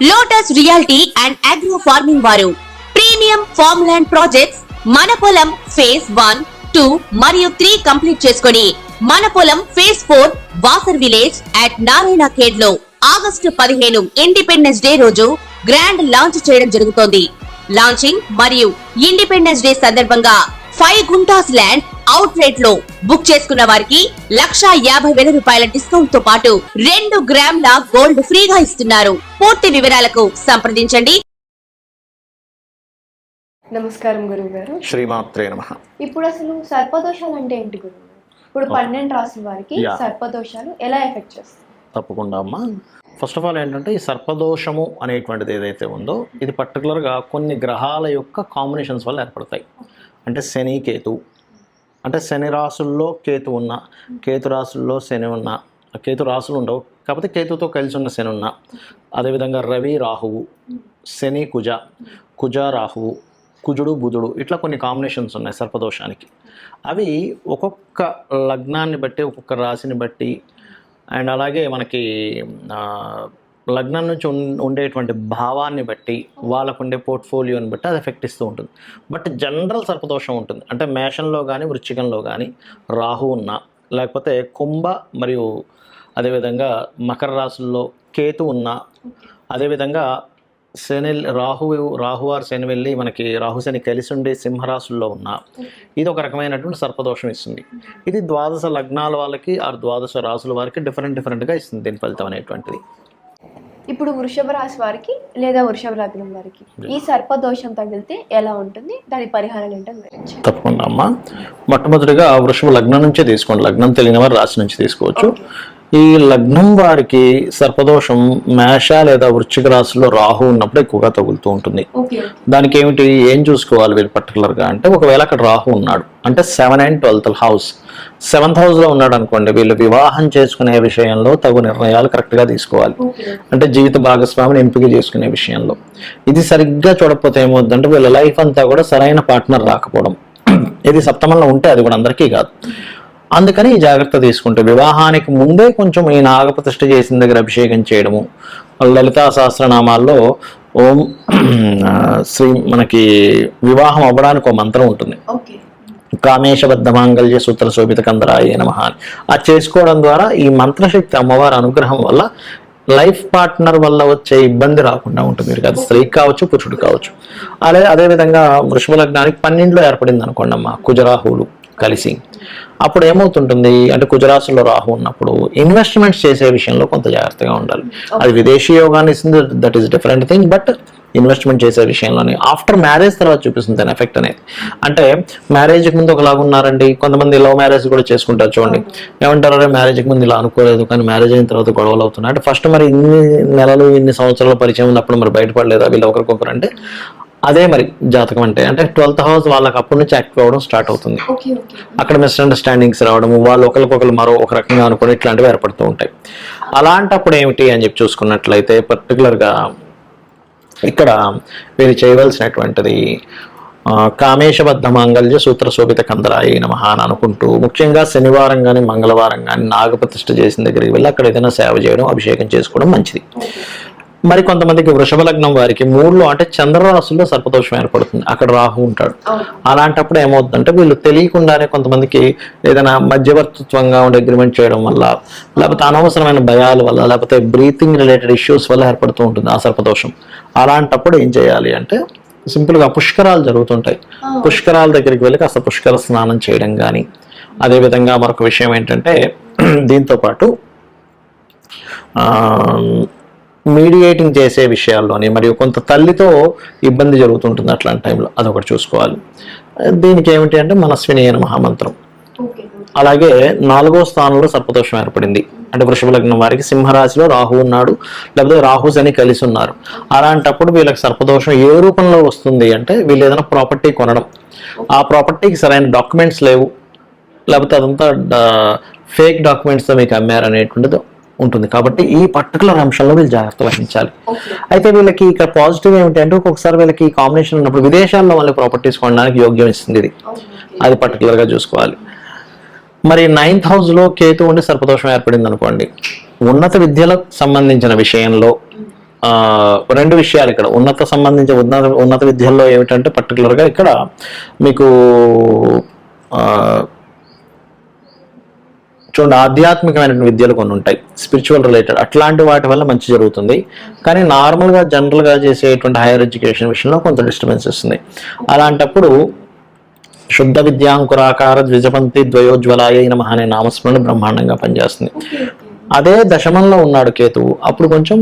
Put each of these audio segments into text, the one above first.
Lotus reality and agro farming వారు premium farm land projects మన పొలం ఫేజ్ 1, 2 మరియు 3 కంప్లీట్ చేసుకొని మన పొలం phase 4 Wasar village at Narayana Khed లో ఆగస్టు 15 ఇండిపెండెన్స్ డే రోజు గ్రాండ్ లాంచ్ చేయడం జరుగుతోంది. లాంచింగ్ మరియు ఇండిపెండెన్స్ డే సందర్భంగా 5 గుంటాస్ ల్యాండ్ అవుట్ రేట్ లో బుక్ చేసుకున్న వారికి 1,50,000 రూపాయల డిస్కౌంట్ తో పాటు 2 గ్రాముల గోల్డ్ ఫ్రీగా ఇస్తున్నారు. పూర్తి వివరాలకు సంప్రదించండి. నమస్కారం గురువు గారు. శ్రీమాత్రే నమః. ఇప్పుడు అసలు సర్పదోషాలు అంటే ఏంటి గురువు? ఇప్పుడు 12 రాసుల వారికి సర్పదోషాలు ఎలా ఎఫెక్ట్ చేస్తాయి? తప్పకుండా అమ్మా. ఫస్ట్ ఆఫ్ ఆల్ ఏంటంటే ఈ సర్పదోషము అనేటువంటిది ఏదైతే ఉందో ఇది పర్టికులర్గా కొన్ని గ్రహాల యొక్క కాంబినేషన్స్ వల్ల ఏర్పడతాయి. అంటే శని కేతు, అంటే శని రాసుల్లో కేతు ఉన్న, కేతు రాసుల్లో శని ఉన్న, కేతు రాసులు ఉండవు కాకపోతే కేతుతో కలిసి ఉన్న శని ఉన్న, అదేవిధంగా రవి రాహువు, శని కుజ, కుజ రాహువు, కుజుడు బుధుడు, ఇట్లా కొన్ని కాంబినేషన్స్ ఉన్నాయి సర్పదోషానికి. అవి ఒక్కొక్క లగ్నాన్ని బట్టి, ఒక్కొక్క రాశిని బట్టి, అండ్ అలాగే మనకి లగ్నం నుంచి ఉండేటువంటి భావాన్ని బట్టి, వాళ్ళకు ఉండే పోర్ట్ఫోలియోని బట్టి అది ఎఫెక్ట్ ఇస్తూ ఉంటుంది. బట్ జనరల్ సర్పదోషం ఉంటుంది. అంటే మేషంలో కానీ వృశ్చికంలో కానీ రాహు ఉన్న, లేకపోతే కుంభ మరియు అదేవిధంగా మకర రాశుల్లో కేతు ఉన్న, అదేవిధంగా శని రాహువారు శని వెళ్ళి మనకి రాహు శని కలిసి ఉండి సింహరాశుల్లో ఉన్న, ఇది ఒక రకమైనటువంటి సర్పదోషం ఇస్తుంది. ఇది 12 లగ్నాల వాళ్ళకి ఆ 12 రాశుల వారికి డిఫరెంట్గా ఇస్తుంది దీని ఫలితం అనేటువంటిది. ఇప్పుడు వృషభ రాశి వారికి లేదా వృషభ లగ్నం వారికి ఈ సర్పదోషం తగిలితే ఎలా ఉంటుంది, దాని పరిహారాలు ఏంటో వివరించి. తప్పకుండా అమ్మా. మొట్టమొదటిగా వృషభ లగ్నం నుంచే తీసుకోండి. లగ్నం తెలియని వారు రాశి నుంచి తీసుకోవచ్చు. ఈ లగ్నం వారికి సర్పదోషం మేష లేదా వృశ్చిక రాశిలో రాహు ఉన్నప్పుడు ఎక్కువగా తగులుతూ ఉంటుంది. దానికి ఏం చూసుకోవాలి వీళ్ళు పర్టికులర్గా అంటే, ఒకవేళ అక్కడ రాహు ఉన్నాడు అంటే 7 and 12th హౌస్, 7th హౌస్లో ఉన్నాడు అనుకోండి, వీళ్ళు వివాహం చేసుకునే విషయంలో తగు నిర్ణయాలు కరెక్ట్గా తీసుకోవాలి. అంటే జీవిత భాగస్వామిని ఎంపిక చేసుకునే విషయంలో ఇది సరిగ్గా చూడకపోతే ఏమవుతుందంటే వీళ్ళ లైఫ్ అంతా కూడా సరైన పార్ట్నర్ రాకపోవడం. ఇది సప్తమంలో ఉంటే అది కూడా అందరికీ కాదు. అందుకని ఈ జాగ్రత్త తీసుకుంటే వివాహానికి ముందే కొంచెం ఈ నాగప్రతిష్ఠ చేసిన దగ్గర అభిషేకం చేయడము, లలితా సహస్రనామాల్లో ఓం శ్రీ మనకి వివాహం అవ్వడానికి ఒక మంత్రం ఉంటుంది, కామేశబద్ధ మాంగళ్య సూత్ర శోభిత కందరాయ నమః. అది చేసుకోవడం ద్వారా ఈ మంత్రశక్తి అమ్మవారి అనుగ్రహం వల్ల లైఫ్ పార్ట్నర్ వల్ల వచ్చే ఇబ్బంది రాకుండా ఉంటుంది. మీరు అది స్త్రీ కావచ్చు, పురుషుడు కావచ్చు. అదేవిధంగా వృషభ లగ్నానికి 12లో ఏర్పడింది అనుకోండి అమ్మ, కుజరాహువులు కలిసి, అప్పుడు ఏమవుతుంటుంది అంటే కుజరాశిలో రాహు ఉన్నప్పుడు ఇన్వెస్ట్మెంట్స్ చేసే విషయంలో కొంత జాగ్రత్తగా ఉండాలి. అది విదేశీ యోగాన్ని ఇస్తుంది, that is different thing. But investment చేసే విషయంలోనే ఆఫ్టర్ మ్యారేజ్ తర్వాత చూపిస్తుంది దాని ఎఫెక్ట్ అనేది. అంటే మ్యారేజ్కి ముందు ఒకలాగా ఉన్నారండి, కొంతమంది లవ్ మ్యారేజ్ కూడా చేసుకుంటారు. చూడండి ఏమంటారు, మ్యారేజ్కి ముందు ఇలా అనుకోలేదు కానీ మ్యారేజ్ అయిన తర్వాత గొడవలు అవుతున్నాయి. అంటే ఫస్ట్ మరి ఇన్ని నెలలు ఇన్ని సంవత్సరాల పరిచయం ఉన్నప్పుడు మరి బయటపడలేదా వీళ్ళు ఒకరికొకరు అంటే, అదే మరి జాతకం అంటే 12th హౌస్ వాళ్ళకి అప్పటి నుంచి యాక్టివ్ అవ్వడం స్టార్ట్ అవుతుంది. అక్కడ మిస్అండర్స్టాండింగ్స్ రావడము, వాళ్ళు ఒకరికొకరు మరో ఒక రకంగా అనుకుని ఇట్లాంటివి ఏర్పడుతూ ఉంటాయి. అలాంటప్పుడు ఏమిటి అని చెప్పి చూసుకున్నట్లయితే పర్టికులర్గా ఇక్కడ వీరు చేయవలసినటువంటిది కామేశబద్ధ మాంగళ్య సూత్ర శోభిత కందరాయ నమః అని అనుకుంటూ, ముఖ్యంగా శనివారం కానీ మంగళవారం కానీ నాగప్రతిష్ఠ చేసిన దగ్గరికి వెళ్ళి అక్కడ ఏదైనా సేవ చేయడం, అభిషేకం చేసుకోవడం మంచిది. మరి కొంతమందికి వృషభ లగ్నం వారికి 3లో అంటే చంద్రరాశుల్లో సర్పదోషం ఏర్పడుతుంది, అక్కడ రాహు ఉంటాడు. అలాంటప్పుడు ఏమవుతుందంటే వీళ్ళు తెలియకుండానే కొంతమందికి ఏదైనా మధ్యవర్తిత్వంగా ఉండే అగ్రిమెంట్ చేయడం వల్ల, లేకపోతే అనవసరమైన భయాల వల్ల, లేకపోతే బ్రీతింగ్ రిలేటెడ్ ఇష్యూస్ వల్ల ఏర్పడుతూ ఉంటుంది ఆ సర్పదోషం. అలాంటప్పుడు ఏం చేయాలి అంటే సింపుల్గా పుష్కరాలు జరుగుతుంటాయి, పుష్కరాల దగ్గరికి వెళ్ళి కాస్త పుష్కర స్నానం చేయడం కానీ, అదేవిధంగా మరొక విషయం ఏంటంటే దీంతోపాటు మీడియేటింగ్ చేసే విషయాల్లోని మరియు కొంత తల్లితో ఇబ్బంది జరుగుతుంటుంది అట్లాంటి టైంలో, అదొకటి చూసుకోవాలి. దీనికి ఏమిటి అంటే మనస్విని అనే మహామంత్రం. అలాగే 4వ స్థానంలో సర్పదోషం ఏర్పడింది అంటే వృషభ లగ్నం వారికి సింహరాశిలో రాహు ఉన్నాడు, లేకపోతే రాహు శని కలిసి ఉన్నారు. అలాంటప్పుడు వీళ్ళకి సర్పదోషం ఏ రూపంలో వస్తుంది అంటే వీళ్ళు ఏదైనా ప్రాపర్టీ కొనడం, ఆ ప్రాపర్టీకి సరైన డాక్యుమెంట్స్ లేవు, లేకపోతే అదంతా ఫేక్ డాక్యుమెంట్స్తో మీకు అమ్మారు అనేటువంటిది ఉంటుంది. కాబట్టి ఈ పర్టికులర్ అంశంలో వీళ్ళు జాగ్రత్త వహించాలి. అయితే వీళ్ళకి ఇక్కడ పాజిటివ్ ఏమిటి అంటే ఒక్కొక్కసారి వీళ్ళకి ఈ కాంబినేషన్ ఉన్నప్పుడు విదేశాల్లో మళ్ళీ ప్రాపర్టీస్ కొనడానికి యోగ్యం ఇస్తుంది ఇది, అది పర్టికులర్గా చూసుకోవాలి. మరి 9th హౌస్లో కేతు ఉండి సర్పదోషం ఏర్పడింది అనుకోండి, ఉన్నత విద్యలకు సంబంధించిన విషయంలో రెండు విషయాలు ఇక్కడ ఉన్నత విద్యల్లో ఏమిటంటే పర్టికులర్గా ఇక్కడ మీకు చూడండి ఆధ్యాత్మికమైన విద్యలు కొన్ని ఉంటాయి, స్పిరిచువల్ రిలేటెడ్, అట్లాంటి వాటి వల్ల మంచి జరుగుతుంది. కానీ నార్మల్గా జనరల్గా చేసేటువంటి హైయర్ ఎడ్యుకేషన్ విషయంలో కొంత డిస్టర్బెన్స్ వస్తుంది. అలాంటప్పుడు శుద్ధ విద్యాంకురాకార ద్విజపంతి ద్వయోజ్వలాయ నమః అనే నామస్మరణ బ్రహ్మాండంగా పనిచేస్తుంది. అదే దశమంలో ఉన్నాడు కేతువు, అప్పుడు కొంచెం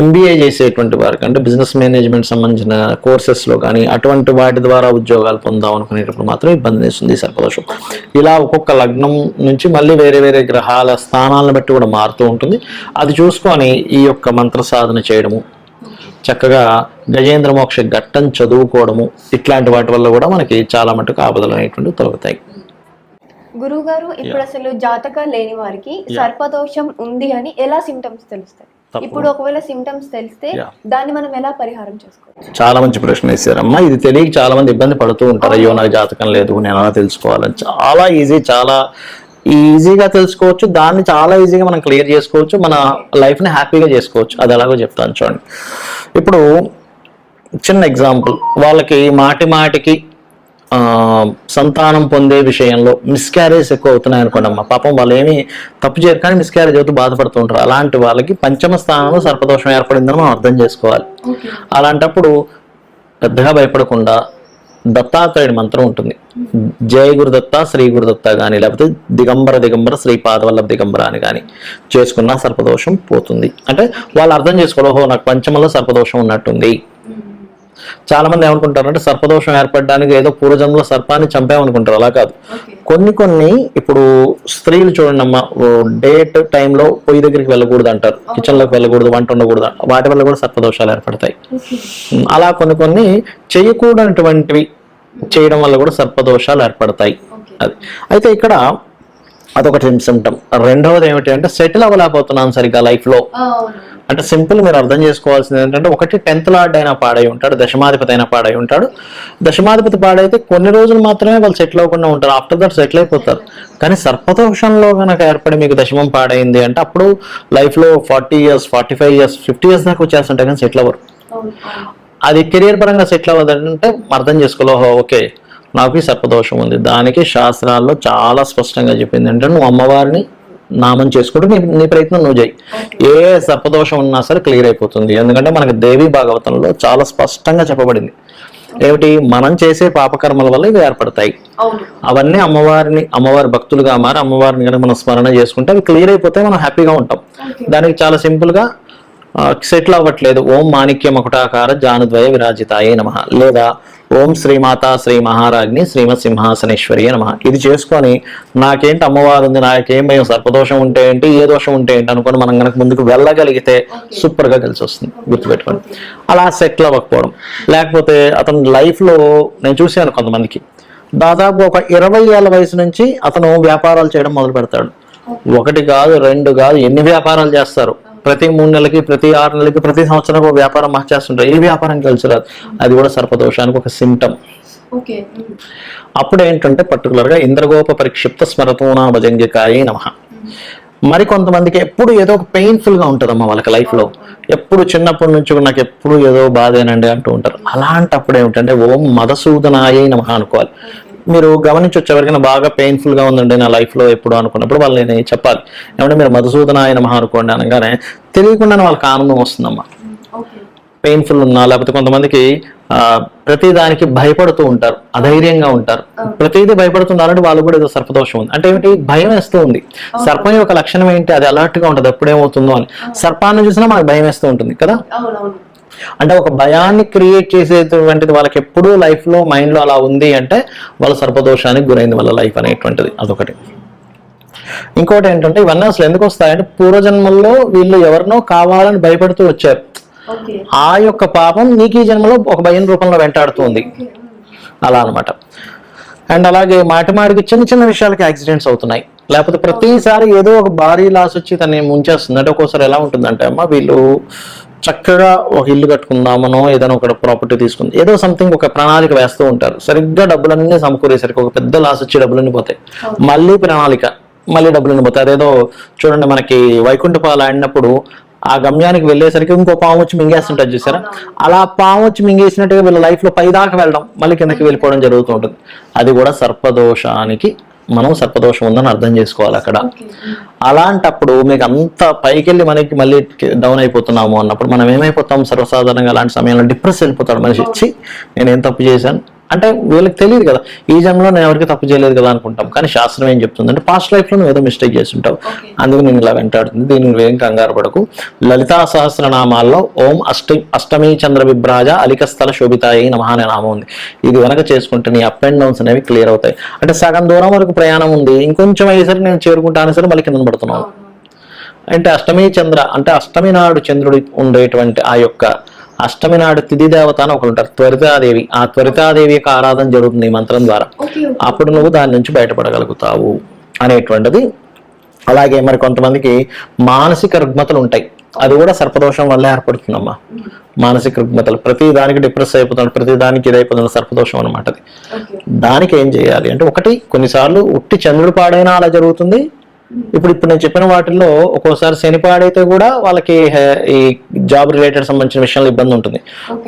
ఎంబీఏ చేసేటువంటి వారికి అంటే బిజినెస్ మేనేజ్మెంట్ సంబంధించిన కోర్సెస్లో కానీ అటువంటి వాటి ద్వారా ఉద్యోగాలు పొందాం అనుకునేటప్పుడు మాత్రం ఇబ్బంది వేస్తుంది సర్పదోషం. ఇలా ఒక్కొక్క లగ్నం నుంచి మళ్ళీ వేరే వేరే గ్రహాల స్థానాలను బట్టి కూడా మారుతూ ఉంటుంది. అది చూసుకొని ఈ యొక్క మంత్ర సాధన చేయడము, చక్కగా గజేంద్ర మోక్ష ఘట్టం చదువుకోవడము, ఇట్లాంటి వాటి వల్ల కూడా మనకి చాలా మటుకు ఆపదలు అనేటువంటి తొలగుతాయి. గురువు గారు, ఇప్పుడు అసలు జాతకాలు లేని వారికి సర్పదోషం ఉంది అని ఎలా సిమ్టమ్స్ తెలుస్తాయి? ఇప్పుడు ఒకవేళ సిమ్టమ్స్ తెలిస్తే దాన్ని మనం ఎలా పరిహారం చేసుకోవచ్చు? చాలా మంచి ప్రశ్న వేశారమ్మా. ఇది తెలియక చాలా మంది ఇబ్బంది పడుతూ ఉంటారు. అయ్యో నాకు జాతకం లేదు, నేను ఎలా తెలుసుకోవాలని. చాలా ఈజీగా తెలుసుకోవచ్చు. దాన్ని చాలా ఈజీగా మనం క్లియర్ చేసుకోవచ్చు, మన లైఫ్ని హ్యాపీగా చేసుకోవచ్చు. అది ఎలాగో చెప్తాను చూడండి. ఇప్పుడు చిన్న ఎగ్జాంపుల్, వాళ్ళకి మాటికి సంతానం పొందే విషయంలో మిస్క్యారేజ్ ఎక్కువ అవుతున్నాయి అనుకోండి అమ్మ. పాపం వాళ్ళు ఏమి తప్పు చేయరు కానీ మిస్క్యారేజ్ అవుతూ బాధపడుతూ ఉంటారు. అలాంటి వాళ్ళకి పంచమ స్థానంలో సర్పదోషం ఏర్పడిందని మనం అర్థం చేసుకోవాలి. అలాంటప్పుడు పెద్దగా భయపడకుండా దత్తాత్రేయుడి మంత్రం ఉంటుంది, జయ గురుదత్త శ్రీ గురుదత్త కానీ లేకపోతే దిగంబర శ్రీ పాదవల్లభ దిగంబర అని కానీ చేసుకున్న సర్పదోషం పోతుంది. అంటే వాళ్ళు అర్థం చేసుకోవాలి, ఓహో నాకు పంచమంలో సర్పదోషం ఉన్నట్టుంది. చాలా మంది ఏమనుకుంటారంటే సర్పదోషం ఏర్పడడానికి ఏదో పూర్వజన్మలో సర్పాన్ని చంపామనుకుంటారు. అలా కాదు. కొన్ని ఇప్పుడు స్త్రీలు చూడండి అమ్మ, డేట్ టైంలో పొయ్యి దగ్గరికి వెళ్ళకూడదు అంటారు, కిచెన్లోకి వెళ్ళకూడదు, వంట ఉండకూడదు, వాటి వల్ల కూడా సర్పదోషాలు ఏర్పడతాయి. అలా కొన్ని చేయకూడనటువంటివి చేయడం వల్ల కూడా సర్పదోషాలు ఏర్పడతాయి. అది అయితే ఇక్కడ అదొకటి సిమ్టమ్. రెండవది ఏమిటి అంటే సెటిల్ అవ్వలేకపోతున్నాను సరిగ్గా లైఫ్లో. అంటే సింపుల్ మీరు అర్థం చేసుకోవాల్సింది ఏంటంటే, ఒకటి 10th లార్డ్ అయినా పాడై ఉంటాడు, దశమాధిపతి అయినా పాడై ఉంటాడు. దశమాధిపతి పాడైతే కొన్ని రోజులు మాత్రమే వాళ్ళు సెటిల్ అవ్వకుండా ఉంటారు, ఆఫ్టర్ దట్ సెటిల్ అయిపోతారు. కానీ సర్పదోషంలో కనుక ఏర్పడి మీకు దశమం పాడైంది అంటే అప్పుడు లైఫ్లో 40 years 45 years 50 years దాకా వచ్చేస్తుంటాయి కానీ సెటిల్ అవ్వరు. అది కెరియర్ పరంగా సెటిల్ అవ్వదంటే అర్థం చేసుకోవాలి, ఓకే నాకు ఈ సర్పదోషం ఉంది. దానికి శాస్త్రాల్లో చాలా స్పష్టంగా చెప్పింది ఏంటంటే, నువ్వు అమ్మవారిని నామం చేసుకుంటూ నీ ప్రయత్నం నువ్వు చేయి. ఏ సర్పదోషం ఉన్నా సరే క్లియర్ అయిపోతుంది. ఎందుకంటే మనకి దేవి భాగవతంలో చాలా స్పష్టంగా చెప్పబడింది. ఏమిటి, మనం చేసే పాపకర్మల వల్ల ఇవి ఏర్పడతాయి. అవన్నీ అమ్మవారి భక్తులుగా మారి అమ్మవారిని కనుక మనం స్మరణ చేసుకుంటే అవి క్లియర్ అయిపోతే మనం హ్యాపీగా ఉంటాం. దానికి చాలా సింపుల్ గా సెటిల్ అవ్వట్లేదు, ఓం మాణిక్య మకుటాకార జానుద్వయ విరాజితాయే నమః, లేదా ఓం శ్రీమాత శ్రీ మహారాజ్ని శ్రీమత్ సింహాసనేశ్వరి నమః. ఇది చేసుకొని నాకేంటి అమ్మవారు ఉంది, నాకేం భయం, సర్పదోషం ఉంటే ఏంటి, ఏ దోషం ఉంటే ఏంటి అనుకొని మనం కనుక ముందుకు వెళ్ళగలిగితే సూపర్గా కలిసి వస్తుంది. గుర్తుపెట్టుకోండి. అలా సెటిల్ అవ్వకపోవడం, లేకపోతే అతను లైఫ్లో నేను చూశాను కొంతమందికి దాదాపు ఒక 20 ఏళ్ల వయసు నుంచి అతను వ్యాపారాలు చేయడం మొదలు పెడతాడు. 1 కాదు 2 కాదు, ఎన్ని వ్యాపారాలు చేస్తారు. ప్రతి 3 నెలలకి, ప్రతి 6 నెలలకి, ప్రతి సంవత్సరం ఒక వ్యాపారం మార్చేస్తుంటారు. ఏ వ్యాపారం కలిసి రాదు. అది కూడా సర్పదోషానికి ఒక సిమ్టమ్. అప్పుడు ఏంటంటే పర్టికులర్గా ఇంద్రగోప పరిక్షిప్త స్మరతోనా భజంగికాయే నమః. మరి కొంతమందికి ఎప్పుడు ఏదో ఒక పెయిన్ఫుల్గా ఉంటుందమ్మా వాళ్ళకి లైఫ్లో. ఎప్పుడు చిన్నప్పటి నుంచి నాకు ఎప్పుడు ఏదో బాధేనండి అంటూ ఉంటారు. అలాంటప్పుడు ఏమిటంటే ఓం మధుసూదనాయే నమః అనుకోవాలి. మీరు గమనించవచ్చు, ఎవరికైనా బాగా పెయిన్ఫుల్గా ఉందండి నా లైఫ్లో ఎప్పుడు అనుకున్నప్పుడు వాళ్ళు నేను చెప్పాలి, ఏమంటే మీరు మధుసూదనాయ నమః అనుకోండి అనగానే తెలియకుండానే వాళ్ళకి ఆనందం వస్తుందమ్మా. పెయిన్ఫుల్ ఉన్నా, లేకపోతే కొంతమందికి ప్రతి దానికి భయపడుతూ ఉంటారు, అధైర్యంగా ఉంటారు, ప్రతిదీ భయపడుతున్నారంటే వాళ్ళు కూడా ఏదో సర్పదోషం ఉంది. అంటే ఏమిటి, భయం వేస్తూ ఉంది. సర్పం యొక్క లక్షణం ఏంటి, అది అలర్ట్ గా ఉంటుంది, ఎప్పుడేమవుతుందో అని. సర్పాన్ని చూసినా మనకు భయం వేస్తూ ఉంటుంది కదా. అంటే ఒక భయాన్ని క్రియేట్ చేసేటువంటిది వాళ్ళకి ఎప్పుడూ లైఫ్ లో మైండ్ లో అలా ఉంది అంటే వాళ్ళ సర్పదోషానికి గురైంది వాళ్ళ లైఫ్ అనేటువంటిది. అదొకటి. ఇంకోటి ఏంటంటే ఇవన్నీ అసలు ఎందుకు వస్తాయంటే పూర్వజన్మల్లో వీళ్ళు ఎవరినో కావాలని భయపడుతూ వచ్చారు. ఆ యొక్క పాపం నీకు ఈ జన్మలో ఒక భయం రూపంలో వెంటాడుతుంది అలా అనమాట. అండ్ అలాగే మాటికి చిన్న చిన్న విషయాలకి యాక్సిడెంట్స్ అవుతున్నాయి, లేకపోతే ప్రతిసారి ఏదో ఒక భారీ లాస్ వచ్చి తనని ముంచేస్తుంది. అంటే ఒక్కోసారి ఎలా ఉంటుందంటే అమ్మ, వీళ్ళు చక్కగా ఒక ఇల్లు కట్టుకుందామనో ఏదైనా ఒక ప్రాపర్టీ తీసుకుంది, ఏదో సంథింగ్ ఒక ప్రణాళిక వేస్తూ ఉంటారు. సరిగ్గా డబ్బులన్నీ సమకూరేసరికి ఒక పెద్ద లాస్ వచ్చి డబ్బులన్నీ పోతాయి. మళ్ళీ ప్రణాళిక, మళ్ళీ డబ్బులన్నీ పోతాయి. అదేదో చూడండి, మనకి వైకుంఠపాలు ఆడినప్పుడు ఆ గమ్యానికి వెళ్ళేసరికి ఇంకో పాము వచ్చి మింగేస్తుంటుంది చూసారా, అలా పాము వచ్చి మింగేసినట్టుగా వీళ్ళ లైఫ్ లో పైదాకా వెళ్ళడం మళ్ళీ కిందకి వెళ్ళిపోవడం జరుగుతూ ఉంటుంది. అది కూడా సర్పదోషానికి మనం సర్పదోషం ఉందని అర్థం చేసుకోవాలి అక్కడ. అలాంటప్పుడు మీకు అంత పైకి వెళ్ళి మనకి మళ్ళీ డౌన్ అయిపోతున్నాము అన్నప్పుడు మనం ఏమైపోతాం, సర్వసాధారణంగా అలాంటి సమయంలో డిప్రెస్ వెళ్ళిపోతాడు మనిషి. ఇచ్చి నేను ఏం తప్పు చేశాను అంటే వీళ్ళకి తెలియదు కదా, ఈ జన్మలో నేను ఎవరికి తప్పు చేయలేదు కదా అనుకుంటాం. కానీ శాస్త్రం ఏం చెప్తుంది అంటే పాస్ట్ లైఫ్ లో నువ్వు ఏదో మిస్టేక్ చేస్తుంటావు, అందుకు నేను ఇలా వెంటాడుతుంది, దీన్ని నువ్వేం కంగారు పడకు. లలితా సహస్రనామాల్లో ఓం అష్టమి చంద్ర విభ్రాజ అలికస్థల శోభితాయి నమః అనే నామం ఉంది. ఇది వెనక చేసుకుంటే నీ అప్ అండ్ డౌన్స్ అనేవి క్లియర్ అవుతాయి. అంటే సగం దూరం వరకు ప్రయాణం ఉంది, ఇంకొంచెం అయ్యేసరికి నేను చేరుకుంటాను సరే మళ్ళీ కింద పడుతున్నాను. అంటే అష్టమి చంద్ర అంటే అష్టమి నాడు చంద్రుడి ఉండేటువంటి ఆ యొక్క అష్టమి నాడు తిథి దేవత అని ఒకరు ఉంటారు, త్వరితాదేవి. ఆ త్వరితాదేవి యొక్క ఆరాధన జరుగుతుంది ఈ మంత్రం ద్వారా. అప్పుడు నువ్వు దాని నుంచి బయటపడగలుగుతావు అనేటువంటిది. అలాగే మరి కొంతమందికి మానసిక రుగ్మతలు ఉంటాయి, అది కూడా సర్పదోషం వల్లే ఏర్పడుతుందమ్మా. మానసిక రుగ్మతలు, ప్రతి దానికి డిప్రెస్ అయిపోతున్నాడు, ప్రతి దానికి ఇదైపోతుంది, సర్పదోషం అనమాట అది. దానికి ఏం చేయాలి అంటే, ఒకటి కొన్నిసార్లు ఉట్టి చంద్రుడు పాడైనా అలా జరుగుతుంది. ఇప్పుడు నేను చెప్పిన వాటిల్లో ఒక్కోసారి శని పాడైతే కూడా వాళ్ళకి ఈ జాబ్ రిలేటెడ్ సంబంధించిన విషయంలో ఇబ్బంది ఉంటుంది.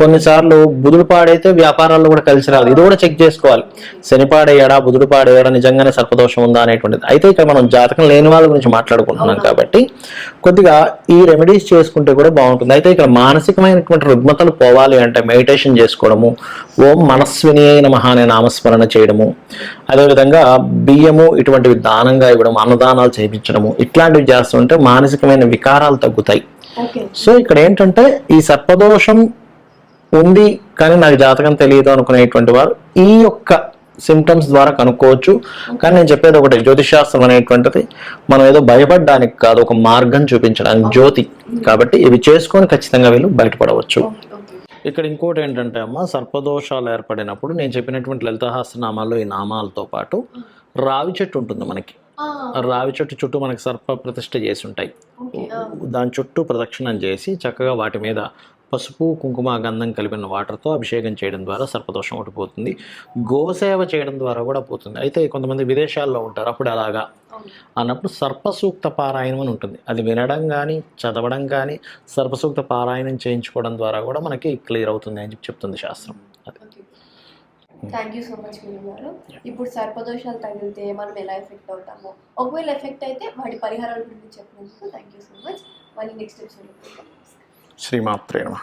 కొన్నిసార్లు బుధుడు పాడైతే వ్యాపారాల్లో కూడా కలిసి రాదు. ఇది కూడా చెక్ చేసుకోవాలి, శని పాడయ్యాడా బుధుడు పాడయ్యాడా, నిజంగానే సర్పదోషం ఉందా అనేటువంటిది. అయితే ఇక్కడ మనం జాతకం లేని వాళ్ళ గురించి మాట్లాడుకుంటున్నాం కాబట్టి కొద్దిగా ఈ రెమెడీస్ చేసుకుంటే కూడా బాగుంటుంది. అయితే ఇక్కడ మానసికమైనటువంటి రుగ్మతలు పోవాలి అంటే మెడిటేషన్ చేసుకోవడము, ఓం మనస్విని నమః అనే నామస్మరణ చేయడము, అదేవిధంగా బియ్యము ఇటువంటివి దానంగా ఇవ్వడం, అన్నదానాలు చేయించడము, ఇట్లాంటివి చేస్తుంటే మానసికమైన వికారాలు తగ్గుతాయి. సో ఇక్కడ ఏంటంటే ఈ సర్పదోషం ఉంది కానీ నాకు జాతకం తెలియదు అనుకునేటువంటి వారు ఈ యొక్క సిమ్టమ్స్ ద్వారా కనుక్కోవచ్చు. కానీ నేను చెప్పేది ఒకటి, జ్యోతిషాస్త్రం అనేటువంటిది మనం ఏదో భయపడడానికి కాదు, ఒక మార్గం చూపించడానికి జ్యోతి. కాబట్టి ఇవి చేసుకొని ఖచ్చితంగా వీళ్ళు బయటపడవచ్చు. ఇక్కడ ఇంకోటి ఏంటంటే అమ్మ, సర్పదోషాలు ఏర్పడినప్పుడు నేను చెప్పినటువంటి లలితాసహస్రనామాల్లో ఈ నామాలతో పాటు రావి చెట్టు ఉంటుంది మనకి. రావి చెట్టు చుట్టూ మనకి సర్ప ప్రతిష్ఠ చేసి ఉంటాయి. దాని చుట్టూ ప్రదక్షిణం చేసి చక్కగా వాటి మీద పసుపు కుంకుమ గంధం కలిపిన వాటర్తో అభిషేకం చేయడం ద్వారా సర్పదోషం ఒకటి పోతుంది. గోసేవ చేయడం ద్వారా కూడా పోతుంది. అయితే కొంతమంది విదేశాల్లో ఉంటారు, అప్పుడు అలాగా అన్నప్పుడు సర్పసూక్త పారాయణం అని ఉంటుంది. అది వినడం కానీ చదవడం కానీ సర్పసూక్త పారాయణం చేయించుకోవడం ద్వారా కూడా మనకి క్లియర్ అవుతుంది అని చెప్తుంది శాస్త్రం. థ్యాంక్ యూ సో మచ్ గురువు గారు. ఇప్పుడు సర్పదోషాలు తగిలితే మనం ఎలా ఎఫెక్ట్ అవుతామో, ఒకవేళ ఎఫెక్ట్ అయితే వాటి పరిహారాల గురించి చెప్పినందుకు థ్యాంక్ యూ సో మచ్. మళ్ళీ నెక్స్ట్ ఎపిసోడ్ శ్రీమాత్రే నమః.